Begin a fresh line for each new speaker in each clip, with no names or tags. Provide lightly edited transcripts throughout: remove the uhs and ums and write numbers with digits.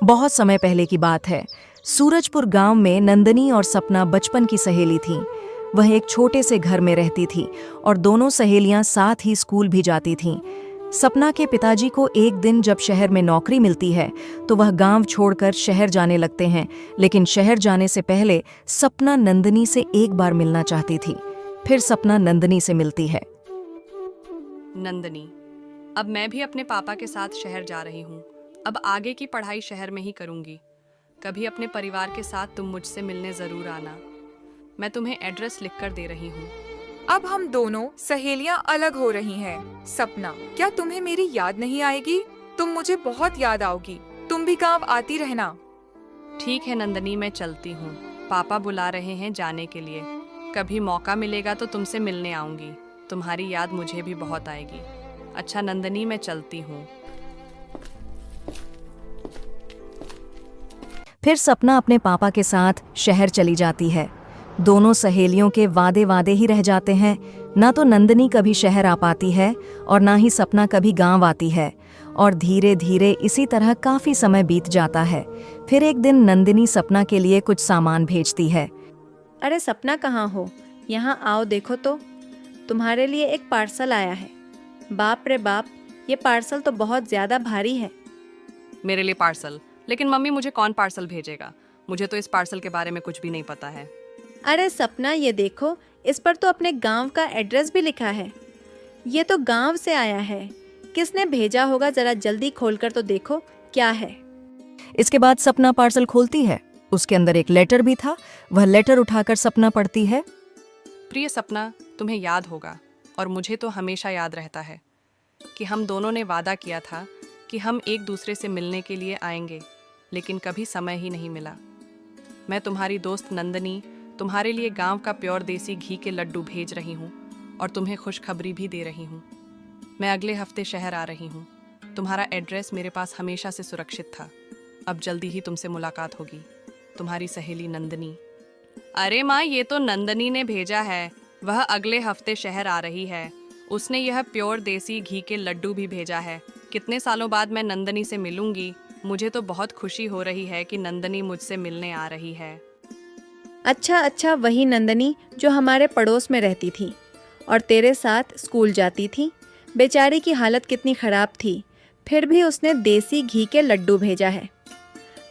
बहुत समय पहले की बात है। सूरजपुर गांव में नंदनी और सपना बचपन की सहेली थीं। वह एक छोटे से घर में रहती थी और दोनों सहेलियां साथ ही स्कूल भी जाती थीं। सपना के पिताजी को एक दिन जब शहर में नौकरी मिलती है तो वह गांव छोड़कर शहर जाने लगते हैं, लेकिन शहर जाने से पहले सपना नंदनी से एक बार मिलना चाहती थी। फिर सपना नंदनी से मिलती है।
नंदनी, अब मैं भी अपने पापा के साथ शहर जा रही हूँ। अब आगे की पढ़ाई शहर में ही करूँगी। कभी अपने परिवार के साथ तुम मुझसे मिलने ज़रूर आना। मैं तुम्हें एड्रेस लिख कर दे रही हूँ।
अब हम दोनों सहेलियां अलग हो रही हैं। सपना, क्या तुम्हें मेरी याद नहीं आएगी? तुम मुझे बहुत याद आओगी। तुम भी गांव आती रहना।
ठीक है नंदनी, मैं चलती हूँ। पापा बुला रहे हैं जाने के लिए। कभी मौका मिलेगा तो तुमसे मिलने आऊँगी। तुम्हारी याद मुझे भी बहुत आएगी। अच्छा नंदनी, मैं चलती हूँ।
फिर सपना अपने पापा के साथ शहर चली जाती है। दोनों सहेलियों के वादे ही रह जाते हैं। ना तो नंदनी कभी शहर आ पाती है और ना ही सपना कभी गांव आती है, और धीरे धीरे इसी तरह काफी समय बीत जाता है। फिर एक दिन नंदनी सपना के लिए कुछ सामान भेजती है।
अरे सपना, कहाँ हो? यहाँ आओ, देखो तो तुम्हारे लिए एक पार्सल आया है। बाप रे बाप, ये पार्सल तो बहुत ज्यादा भारी है।
मेरे लिए पार्सल? लेकिन मम्मी, मुझे कौन पार्सल भेजेगा? मुझे तो इस पार्सल के बारे में कुछ भी नहीं पता है।
अरे सपना, ये देखो, इस पर तो अपने गांव का एड्रेस भी लिखा है। ये तो गांव से आया है। किसने भेजा होगा? जरा जल्दी खोलकर तो देखो क्या है।
इसके बाद सपना पार्सल खोलती है। उसके अंदर एक लेटर भी था। वह लेटर उठाकर सपना पढ़ती है।
प्रिय सपना, तुम्हें याद होगा, और मुझे तो हमेशा याद रहता है कि हम दोनों ने वादा किया था कि हम एक दूसरे से मिलने के लिए आएंगे, लेकिन कभी समय ही नहीं मिला। मैं तुम्हारी दोस्त नंदनी तुम्हारे लिए गांव का प्योर देसी घी के लड्डू भेज रही हूँ और तुम्हें खुशखबरी भी दे रही हूँ। मैं अगले हफ्ते शहर आ रही हूँ। तुम्हारा एड्रेस मेरे पास हमेशा से सुरक्षित था। अब जल्दी ही तुमसे मुलाकात होगी। तुम्हारी सहेली नंदनी। अरे माँ, ये तो नंदनी ने भेजा है। वह अगले हफ्ते शहर आ रही है। उसने यह प्योर देसी घी के लड्डू भी भेजा है। कितने सालों बाद मैं नंदनी से मिलूंगी। मुझे तो बहुत खुशी हो रही है कि नंदनी मुझसे मिलने आ रही है।
अच्छा, वही नंदनी जो हमारे पड़ोस में रहती थी और तेरे साथ स्कूल जाती थी। बेचारी की हालत कितनी ख़राब थी, फिर भी उसने देसी घी के लड्डू भेजा है।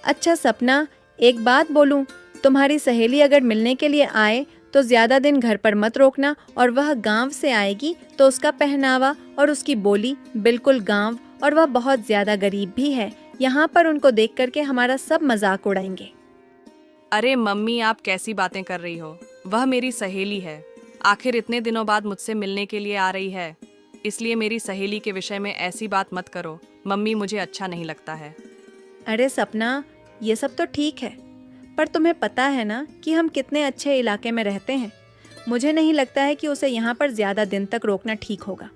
अच्छा सपना, एक बात बोलूं, तुम्हारी सहेली अगर मिलने के लिए आए तो ज़्यादा दिन घर पर मत रोकना, और वह गांव से आएगी तो उसका पहनावा और उसकी बोली बिल्कुल गांव, और वह बहुत ज़्यादा गरीब भी है। यहाँ पर उनको देख करके हमारा सब मजाक उड़ाएंगे।
अरे मम्मी, आप कैसी बातें कर रही हो? वह मेरी सहेली है। आखिर इतने दिनों बाद मुझसे मिलने के लिए आ रही है, इसलिए मेरी सहेली के विषय में ऐसी बात मत करो मम्मी, मुझे अच्छा नहीं लगता है।
अरे सपना, ये सब तो ठीक है, पर तुम्हें पता है ना कि हम कितने अच्छे इलाके में रहते हैं। मुझे नहीं लगता है कि उसे यहाँ पर ज़्यादा दिन तक रोकना ठीक होगा।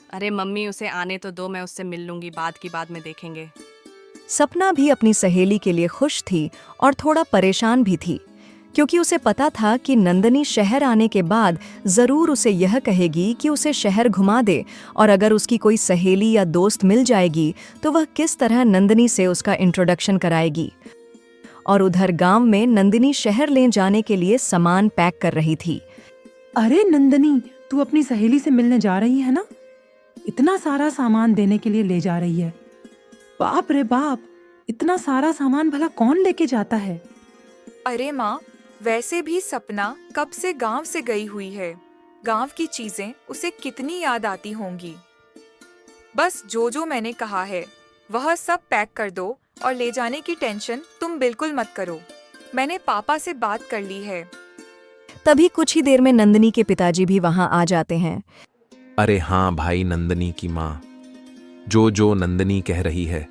अरे मम्मी, उसे आने तो दो, मैं उससे मिल लूंगी। बाद की बात में देखेंगे।
सपना भी अपनी सहेली के लिए खुश थी और थोड़ा परेशान भी थी, क्योंकि उसे पता था कि नंदनी शहर आने के बाद जरूर उसे यह कहेगी कि उसे शहर घुमा दे, और अगर उसकी कोई सहेली या दोस्त मिल जाएगी तो वह किस तरह नंदनी से उसका इंट्रोडक्शन कराएगी। और उधर गांव में नंदनी शहर ले जाने के लिए सामान पैक कर रही थी।
अरे नंदनी, तू अपनी सहेली से मिलने जा रही है ना? इतना सारा सामान देने के लिए ले जा रही है। बाप रे बाप, इतना सारा सामान भला कौन लेके जाता है?
अरे माँ, वैसे भी सपना कब से गांव से गई हुई है। गांव की चीजें उसे कितनी याद आती होंगी। बस जो मैंने कहा है वह सब पैक कर दो, और ले जाने की टेंशन तुम बिल्कुल मत करो। मैंने पापा से बात कर ली है।
तभी कुछ ही देर में नंदनी के पिताजी भी वहां आ जाते हैं।
अरे हाँ भाई, नंदनी की माँ, जो नंदनी कह रही है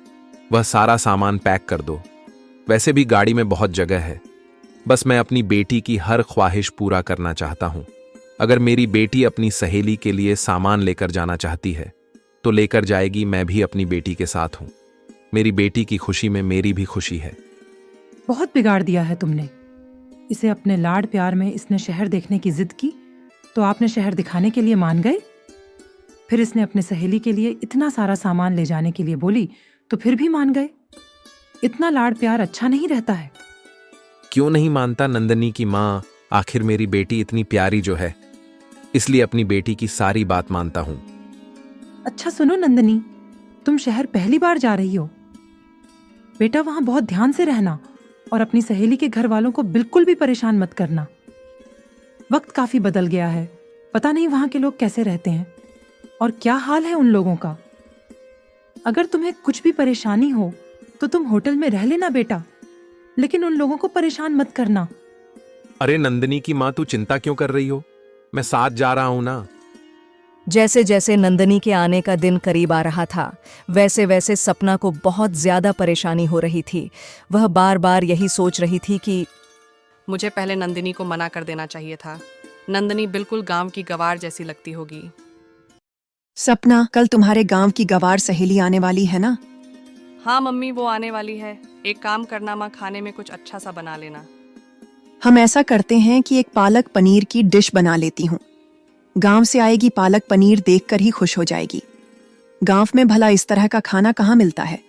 वह सारा सामान पैक कर दो। वैसे भी गाड़ी में बहुत जगह है। बस मैं अपनी बेटी की हर ख्वाहिश पूरा करना चाहता हूँ। अगर मेरी बेटी अपनी सहेली के लिए सामान लेकर जाना चाहती है तो लेकर जाएगी। मैं भी अपनी बेटी के साथ हूँ। मेरी बेटी की खुशी में मेरी भी खुशी है।
बहुत बिगाड़ दिया है तुमने इसे। अपने लाड प्यार में इसने शहर देखने की जिद की तो आपने शहर दिखाने के लिए मान गए। फिर इसने अपने सहेली के लिए इतना सारा सामान ले जाने के लिए बोली तो फिर भी मान गए। इतना लाड प्यार अच्छा नहीं रहता है।
क्यों नहीं मानता नंदनी की माँ? आखिर मेरी बेटी इतनी प्यारी जो है, इसलिए अपनी बेटी की सारी बात मानता हूं।
अच्छा सुनो नंदनी, तुम शहर पहली बार जा रही हो। बेटा वहां बहुत ध्यान से रहना और अपनी सहेली के घर वालों को बिल्कुल भी परेशान मत करना। वक्त काफी बदल गया है, पता नहीं वहां के लोग कैसे रहते हैं और क्या हाल है उन लोगों का। अगर तुम्हें कुछ भी परेशानी हो तो तुम होटल में रह लेना बेटा, लेकिन उन लोगों को परेशान मत करना।
अरे नंदनी की माँ, तू चिंता क्यों कर रही हो? मैं साथ जा रहा हूं ना।
जैसे जैसे नंदनी के आने का दिन करीब आ रहा था, वैसे वैसे सपना को बहुत ज्यादा परेशानी हो रही थी। वह बार बार यही सोच रही थी कि
मुझे पहले नंदिनी को मना कर देना चाहिए था। नंदिनी बिल्कुल गांव की गवार जैसी लगती होगी।
सपना, कल तुम्हारे गांव की गवार सहेली आने वाली है ना?
हाँ मम्मी, वो आने वाली है। एक काम करना माँ, खाने में कुछ अच्छा सा बना लेना।
हम ऐसा करते हैं कि एक पालक पनीर की डिश बना लेती हूँ। गांव से आएगी पालक पनीर देखकर ही खुश हो जाएगी। गांव में भला इस तरह का खाना कहाँ मिलता है।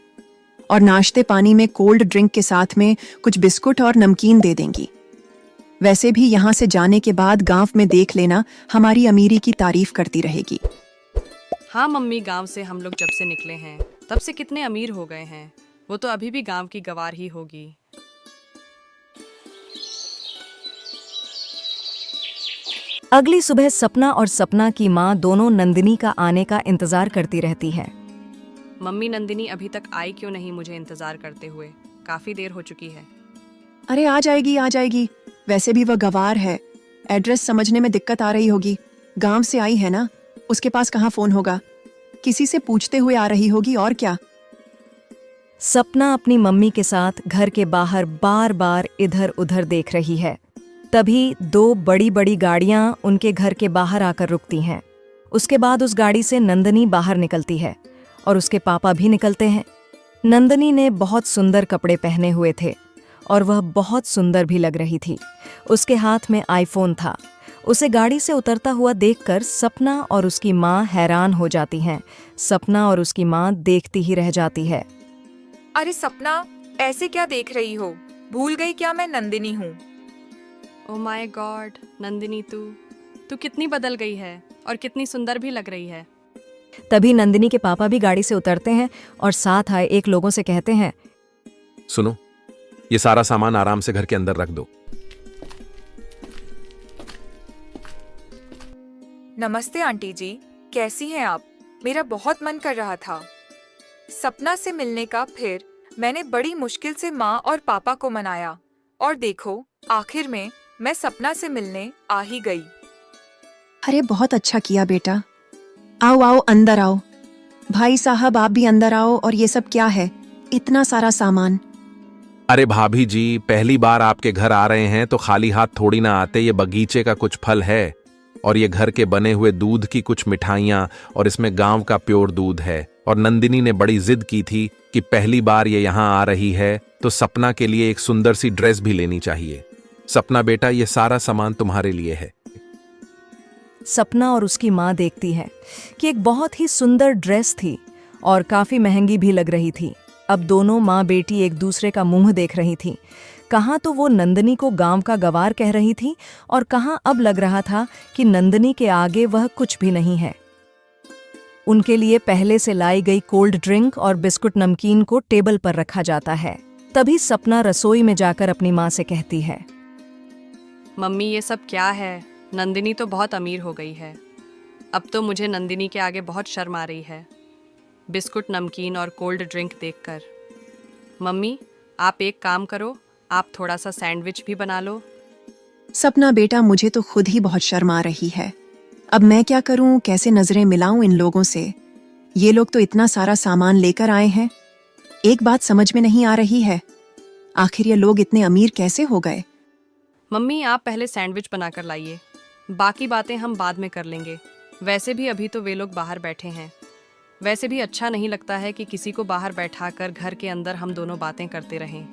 और नाश्ते पानी में कोल्ड ड्रिंक के साथ में कुछ बिस्कुट और नमकीन दे देंगी। वैसे भी यहाँ से जाने के बाद गांव में देख लेना, हमारी अमीरी की तारीफ करती रहेगी।
हाँ मम्मी, गांव से हम लोग जब से निकले हैं तब से कितने अमीर हो गए हैं। वो तो अभी भी गांव की गवार ही होगी।
अगली सुबह सपना और सपना की माँ दोनों नंदिनी का आने का इंतजार करती रहती है।
मम्मी, नंदिनी अभी तक आई क्यों नहीं मुझे इंतजार करते हुए? काफी देर हो चुकी है।
अरे आ जाएगी आ जाएगी। वैसे भी वह गवार है, एड्रेस समझने में दिक्कत आ रही होगी। गांव से आई है ना, उसके पास कहाँ फोन होगा, किसी से पूछते हुए आ रही होगी और क्या।
सपना अपनी मम्मी के साथ घर के बाहर बार बार इधर उधर देख रही है। तभी दो बड़ी बड़ी गाड़ियां उनके घर के बाहर आकर रुकती हैं। उसके बाद उस गाड़ी से नंदनी बाहर निकलती है और उसके पापा भी निकलते हैं। नंदनी ने बहुत सुंदर कपड़े पहने हुए थे और वह बहुत सुंदर भी लग रही थी। उसके हाथ में आईफोन था। उसे गाड़ी से उतरता हुआ देखकर सपना और उसकी माँ हैरान हो जाती हैं। सपना और उसकी माँ देखती ही रह जाती है।
अरे सपना, ऐसे क्या देख रही हो? भूल गई क्या मैं नंदिनी हूँ?
ओह माय गॉड, नंदिनी तू कितनी बदल गई है और कितनी सुंदर भी लग रही है।
तभी नंदिनी के पापा भी गाड़ी से उतरते हैं और साथ आए एक लोगों से कहते हैं,
सुनो, ये सारा सामान आराम से घर के अंदर रख दो।
नमस्ते आंटी जी, कैसी हैं आप? मेरा बहुत मन कर रहा था सपना से मिलने का। फिर मैंने बड़ी मुश्किल से माँ और पापा को मनाया और देखो, आखिर में मैं सपना से मिलने आ ही गई।
अरे बहुत अच्छा किया बेटा। आओ आओ अंदर आओ। भाई साहब आप भी अंदर आओ। और ये सब क्या है, इतना सारा सामान?
अरे भाभी जी, पहली बार आपके घर आ रहे हैं तो खाली हाथ थोड़ी ना आते। ये बगीचे का कुछ फल है और ये घर के बने हुए दूध की कुछ मिठाइयाँ, और इसमें गांव का प्योर दूध है। और नंदिनी ने बड़ी जिद की थी कि पहली बार ये यहाँ आ रही है तो सपना के लिए एक सुंदर सी ड्रेस भी लेनी चाहिए। सपना बेटा, ये सारा सामान तुम्हारे लिए है।
सपना और उसकी माँ देखती है कि एक बहुत ही सुंदर ड्रेस थी और काफी महंगी भी लग रही थी। अब दोनों माँ बेटी एक दूसरे का मुंह देख रही थी। कहाँ तो वो नंदिनी को गांव का गवार कह रही थी और कहाँ अब लग रहा था कि नंदिनी के आगे वह कुछ भी नहीं है। उनके लिए पहले से लाई गई कोल्ड ड्रिंक और बिस्कुट नमकीन को टेबल पर रखा जाता है। तभी सपना रसोई में जाकर अपनी माँ से कहती है,
मम्मी, ये सब क्या है? नंदिनी तो बहुत अमीर हो गई है। अब तो मुझे नंदिनी के आगे बहुत शर्म आ रही है, बिस्कुट नमकीन और कोल्ड ड्रिंक देखकर। मम्मी, आप एक काम करो, आप थोड़ा सा सैंडविच भी बना लो।
सपना बेटा, मुझे तो खुद ही बहुत शर्म आ रही है। अब मैं क्या करूं, कैसे नजरें मिलाऊं इन लोगों से? ये लोग तो इतना सारा सामान लेकर आए हैं। एक बात समझ में नहीं आ रही है, आखिर ये लोग इतने अमीर कैसे हो गए?
मम्मी, आप पहले सैंडविच बनाकर लाइए, बाकी बातें हम बाद में कर लेंगे। वैसे भी अभी तो वे लोग बाहर बैठे हैं। वैसे भी अच्छा नहीं लगता है कि किसी को बाहर बैठाकर घर के अंदर हम दोनों बातें करते रहें।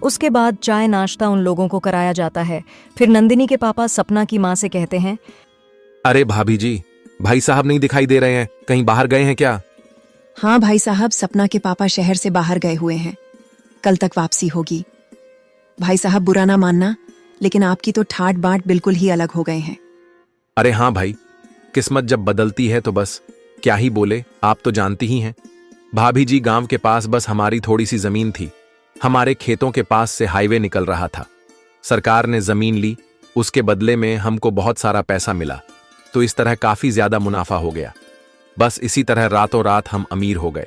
उसके बाद चाय नाश्ता उन लोगों को कराया जाता है। फिर नंदिनी के पापा सपना की माँ से कहते हैं,
अरे भाभी जी, भाई साहब नहीं दिखाई दे रहे हैं, कहीं बाहर गए हैं क्या?
हाँ भाई साहब, सपना के पापा शहर से बाहर गए हुए हैं। कल तक वापसी होगी। भाई साहब बुरा ना मानना, लेकिन आपकी तो ठाट बाट बिल्कुल ही अलग हो गए हैं।
अरे हाँ भाई, किस्मत जब बदलती है तो बस क्या ही बोले, आप तो जानती ही हैं। भाभी जी, गांव के पास बस हमारी थोड़ी सी जमीन थी। हमारे खेतों के पास से हाईवे निकल रहा था। सरकार ने जमीन ली, उसके बदले में हमको बहुत सारा पैसा मिला, तो इस तरह काफी ज्यादा मुनाफा हो गया। बस इसी तरह रातों रात हम अमीर हो गए।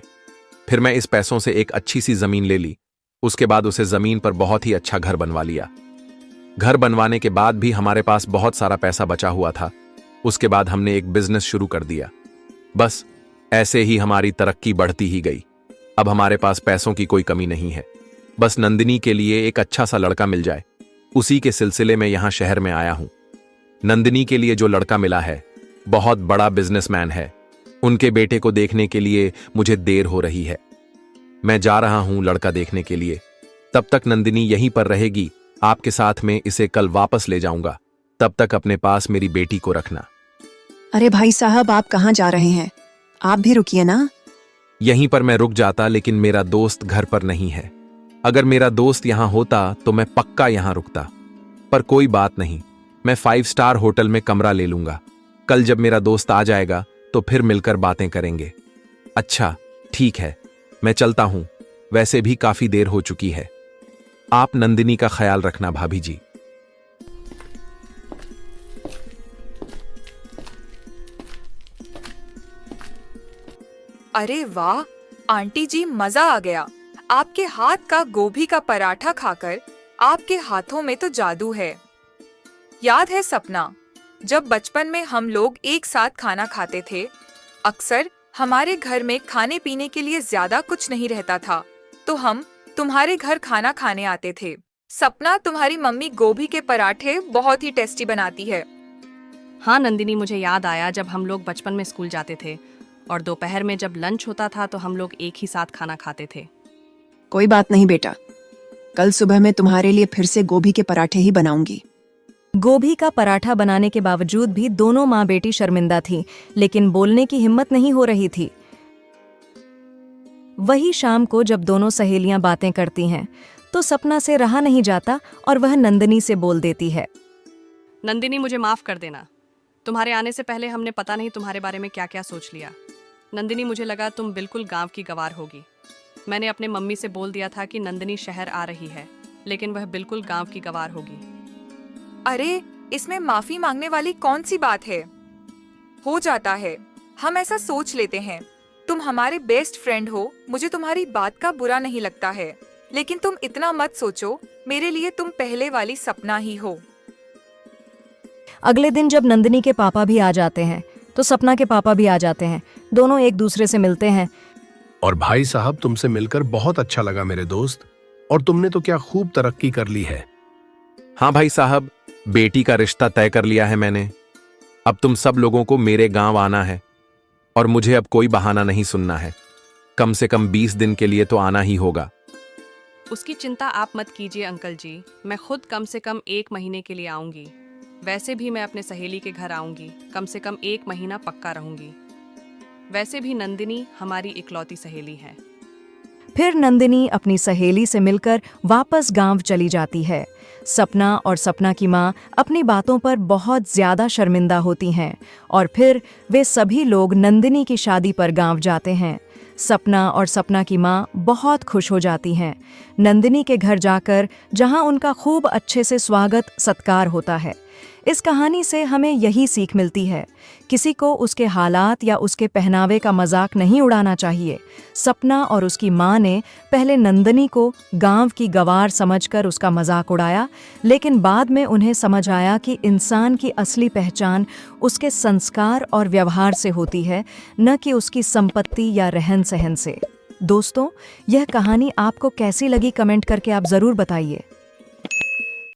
फिर मैं इस पैसों से एक अच्छी सी जमीन ले ली। उसके बाद उसे जमीन पर बहुत ही अच्छा घर बनवा लिया। घर बनवाने के बाद भी हमारे पास बहुत सारा पैसा बचा हुआ था। उसके बाद हमने एक बिजनेस शुरू कर दिया। बस ऐसे ही हमारी तरक्की बढ़ती ही गई। अब हमारे पास पैसों की कोई कमी नहीं है। बस नंदिनी के लिए एक अच्छा सा लड़का मिल जाए, उसी के सिलसिले में यहां शहर में आया हूं। नंदिनी के लिए जो लड़का मिला है बहुत बड़ा बिजनेसमैन है। उनके बेटे को देखने के लिए मुझे देर हो रही है। मैं जा रहा हूं लड़का देखने के लिए। तब तक नंदिनी यहीं पर रहेगी। आपके साथ में इसे कल वापस ले जाऊंगा। तब तक अपने पास मेरी बेटी को रखना।
अरे भाई साहब, आप कहाँ जा रहे हैं? आप भी रुकिए ना।
यहीं पर मैं रुक जाता, लेकिन मेरा दोस्त घर पर नहीं है। अगर मेरा दोस्त यहां होता तो मैं पक्का यहां रुकता, पर कोई बात नहीं, मैं 5 स्टार होटल में कमरा ले लूंगा। कल जब मेरा दोस्त आ जाएगा तो फिर मिलकर बातें करेंगे। अच्छा ठीक है, मैं चलता हूं। वैसे भी काफी देर हो चुकी है। आप नंदिनी का ख्याल रखना भाभी जी।
अरे वाह आंटी जी, मजा आ गया। आपके हाथ का गोभी का पराठा खाकर आपके हाथों में तो जादू है। याद है सपना, जब बचपन में हम लोग एक साथ खाना खाते थे, अक्सर हमारे घर में खाने पीने के लिए ज्यादा कुछ नहीं रहता था, तो हम तुम्हारे घर खाना खाने आते थे। सपना, तुम्हारी मम्मी गोभी के पराठे बहुत ही टेस्टी बनाती है।
हाँ नंदिनी, मुझे याद आया जब हम लोग बचपन में स्कूल जाते थे और दोपहर में जब लंच होता था तो हम लोग एक ही साथ खाना खाते थे।
कोई बात नहीं बेटा, कल सुबह मैं तुम्हारे लिए फिर से गोभी के पराठे ही बनाऊंगी।
गोभी का पराठा बनाने के बावजूद भी दोनों माँ बेटी शर्मिंदा थीं, लेकिन बोलने की हिम्मत नहीं हो रही थी। वही शाम को जब दोनों सहेलियां बातें करती हैं, तो सपना से रहा नहीं जाता और वह नंदिनी से बोल देती है।
नंदिनी, मुझे माफ कर देना। तुम्हारे आने से पहले हमने पता नहीं तुम्हारे बारे में क्या क्या सोच लिया। नंदिनी, मुझे लगा तुम बिल्कुल गांव की गवार होगी। मैंने अपने मम्मी से बोल दिया था कि नंदिनी शहर आ रही है, लेकिन वह बिल्कुल गांव की गवार होगी।
अरे इसमें माफी मांगने वाली कौन सी बात है? हो जाता है, हम ऐसा सोच लेते हैं। तुम हमारे बेस्ट फ्रेंड हो, मुझे तुम्हारी बात का बुरा नहीं लगता है, लेकिन तुम इतना मत सोचो, मेरे लिए तुम पहले वाली सपना ही हो।
अगले दिन जब नंदिनी के पापा भी आ जाते हैं, तो सपना के पापा भी आ जाते हैं। दोनों एक दूसरे से मिलते हैं।
और भाई साहब, तुमसे मिलकर बहुत अच्छा लगा मेरे दोस्त। और तुमने तो क्या खूब तरक्की कर ली है।
हाँ भाई साहब, बेटी का रिश्ता तय कर लिया है मैंने। अब तुम सब लोगों को मेरे गांव आना है और मुझे अब कोई बहाना नहीं सुनना है। कम से कम 20 दिन के लिए तो आना ही होगा।
उसकी चिंता आप मत कीजिए अंकल जी, मैं खुद कम से कम 1 महीने के लिए आऊंगी। वैसे भी मैं अपने सहेली के घर आऊंगी, कम से कम 1 महीना पक्का रहूंगी। वैसे भी नंदिनी हमारी इकलौती सहेली है।
फिर नंदिनी अपनी सहेली से मिलकर वापस गांव चली जाती है। सपना और सपना की माँ अपनी बातों पर बहुत ज्यादा शर्मिंदा होती हैं और फिर वे सभी लोग नंदिनी की शादी पर गांव जाते हैं। सपना और सपना की माँ बहुत खुश हो जाती हैं नंदिनी के घर जाकर, जहां उनका खूब अच्छे से स्वागत सत्कार होता है। इस कहानी से हमें यही सीख मिलती है, किसी को उसके हालात या उसके पहनावे का मजाक नहीं उड़ाना चाहिए। सपना और उसकी माँ ने पहले नंदिनी को गांव की गवार समझकर उसका मजाक उड़ाया, लेकिन बाद में उन्हें समझ आया कि इंसान की असली पहचान उसके संस्कार और व्यवहार से होती है, न कि उसकी संपत्ति या रहन सहन से। दोस्तों, यह कहानी आपको कैसी लगी कमेंट करके आप ज़रूर बताइए।